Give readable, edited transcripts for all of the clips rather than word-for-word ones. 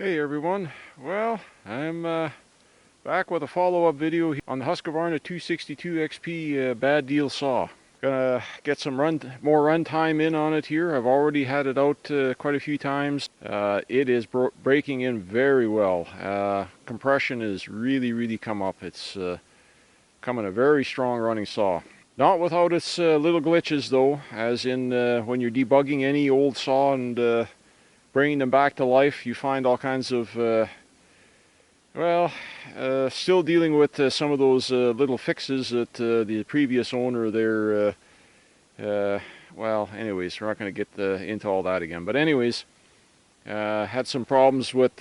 Hey everyone, well I'm back with a follow-up video on the Husqvarna 262 XP bad deal saw. Gonna get some more run time in on it here. I've already had it out quite a few times. It is breaking in very well. Compression is really come up. It's coming a very strong running saw. Not without its little glitches though, as in when you're debugging any old saw and bringing them back to life, you find all kinds of, still dealing with some of those little fixes that the previous owner there, anyways, we're not going to get into all that again. But anyways, had some problems with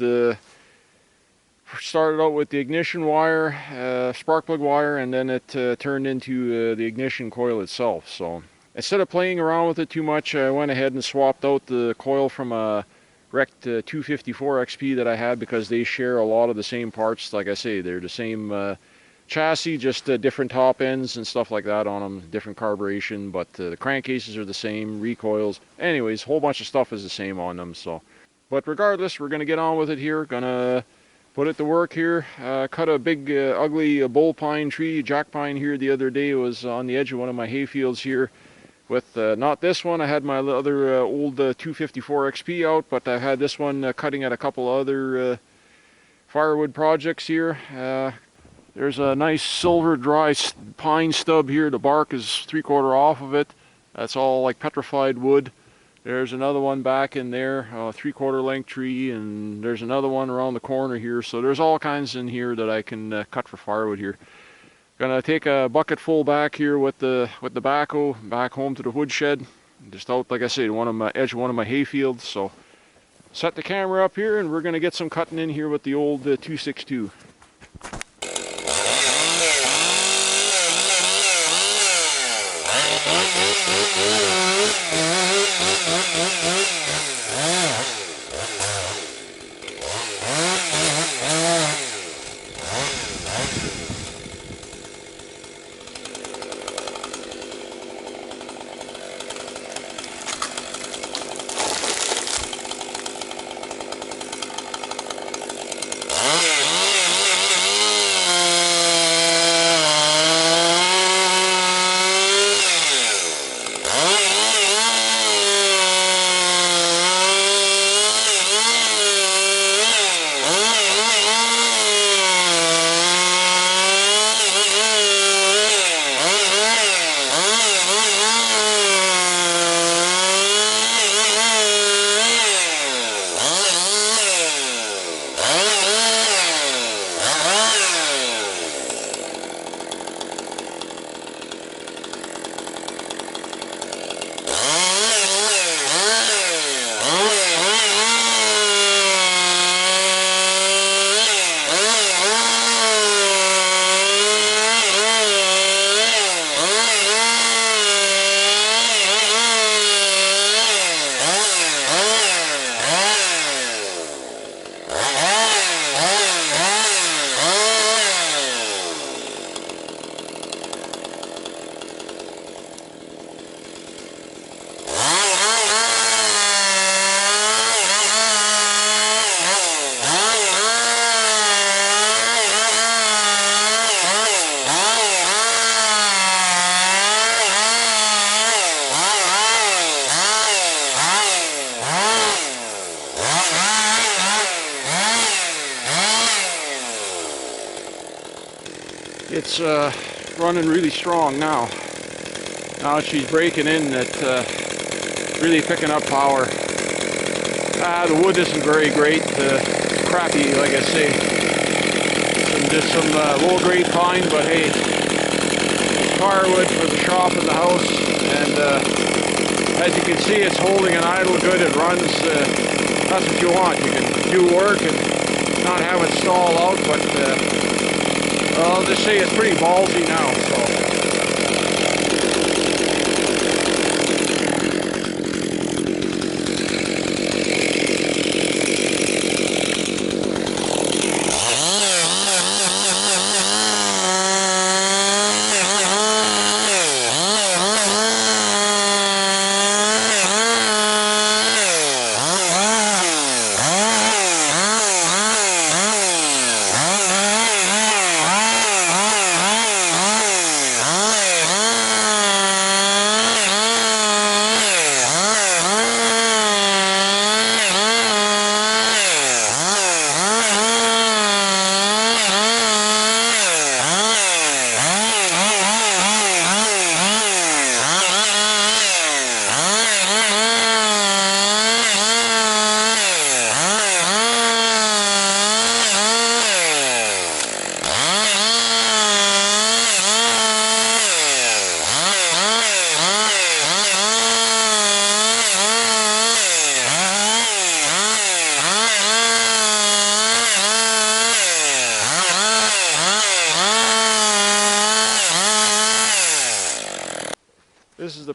started out with the ignition wire, spark plug wire, and then it turned into the ignition coil itself. So instead of playing around with it too much, I went ahead and swapped out the coil from a wrecked 254 XP that I had, because they share a lot of the same parts. Like I say, they're the same chassis, just different top ends and stuff like that on them, different carburation, but the crankcases are the same, recoils. Anyways, a whole bunch of stuff is the same on them. So, but regardless, we're going to get on with it here. Gonna put it to work here. Cut a big ugly bull pine tree, jack pine here the other day. It was on the edge of one of my hay fields here. With not this one, I had my other old 254 XP out, but I had this one cutting at a couple other firewood projects here. There's a nice silver dry pine stub here. The bark is 3/4 off of it. That's all like petrified wood. There's another one back in there, 3/4 length tree, and there's another one around the corner here. So there's all kinds in here that I can cut for firewood here. Gonna take a bucket full back here with the backhoe back home to the woodshed, just out, like I said, edge of one of my hay fields. So set the camera up here and we're gonna get some cutting in here with the old 262. It's running really strong now. Now she's breaking in, it's really picking up power. The wood isn't very great, crappy, like I say. Just some low-grade pine, but hey, firewood for the shop and the house. And as you can see, it's holding an idle good. It runs, that's what you want. You can do work and not have it stall out, but I'll just say it's pretty ballsy now, so.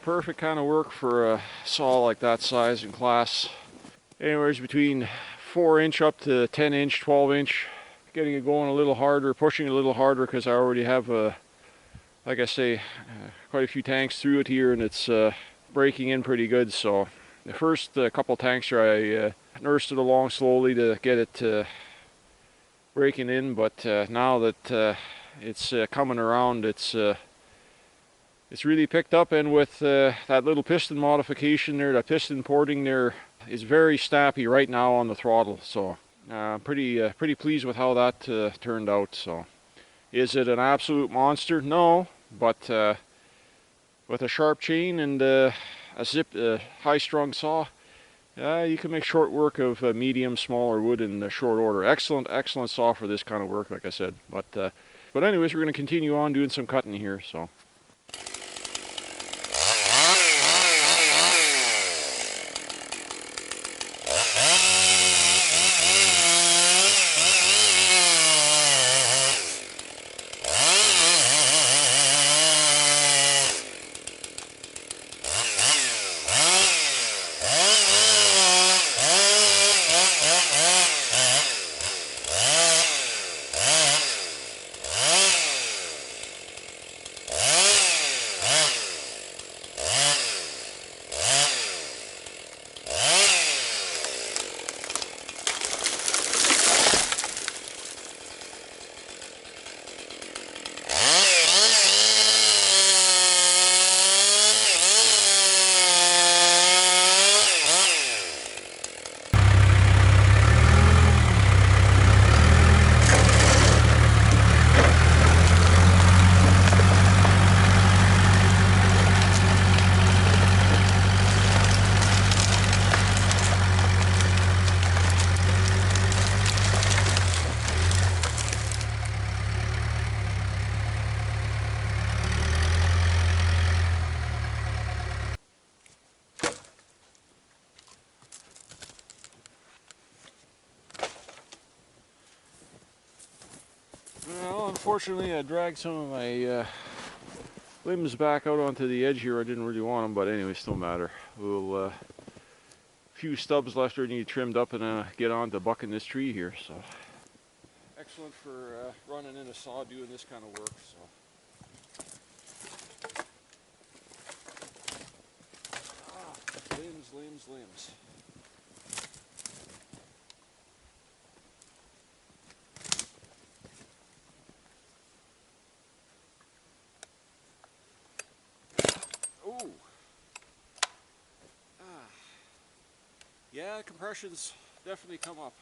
perfect kind of work for a saw like that size and class. Anyways, between 4-inch up to 10-inch, 12-inch. Getting it going a little harder, pushing it a little harder because I already have, like I say, quite a few tanks through it here, and it's breaking in pretty good. So the first couple tanks here, I nursed it along slowly to get it breaking in, but now that it's coming around, it's really picked up, and with that little piston modification there, that piston porting there is very snappy right now on the throttle. So pretty pleased with how that turned out. So is it an absolute monster? No, but with a sharp chain and a high-strung saw, you can make short work of medium, smaller wood in short order. Excellent saw for this kind of work, like I said. But anyways, we're going to continue on doing some cutting here. So. Well, unfortunately, I dragged some of my limbs back out onto the edge here. I didn't really want them, but anyway, still matter. We'll few stubs left are need trimmed up, and get on to bucking this tree here. So excellent for running in a saw doing this kind of work. So. Limbs. Ooh. Yeah, compressions definitely come up.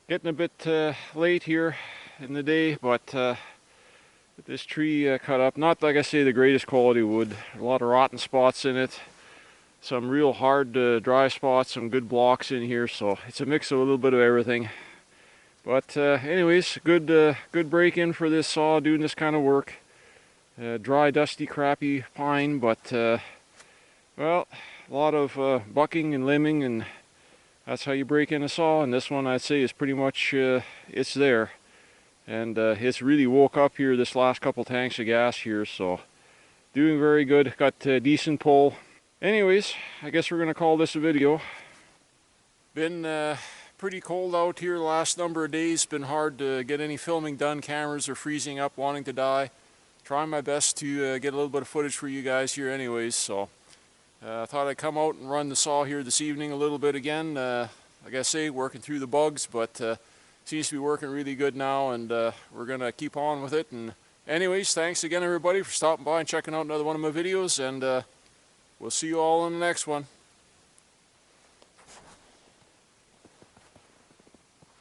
Getting a bit late here in the day, but this tree cut up, not like I say the greatest quality wood. A lot of rotten spots in it, some real hard dry spots, some good blocks in here, so it's a mix of a little bit of everything. But anyways, good break-in for this saw doing this kind of work. Dry, dusty, crappy pine, but well, a lot of bucking and limbing, and that's how you break in a saw. And this one, I'd say, is pretty much it's there. And it's really woke up here this last couple tanks of gas here, so doing very good. Got decent pull. Anyways, I guess we're gonna call this a video. Been pretty cold out here the last number of days. Been hard to get any filming done. Cameras are freezing up, wanting to die. Trying my best to get a little bit of footage for you guys here anyways, so I thought I'd come out and run the saw here this evening a little bit again. Like I say, working through the bugs, but seems to be working really good now, and we're gonna keep on with it. And anyways, thanks again everybody for stopping by and checking out another one of my videos, and we'll see you all in the next one.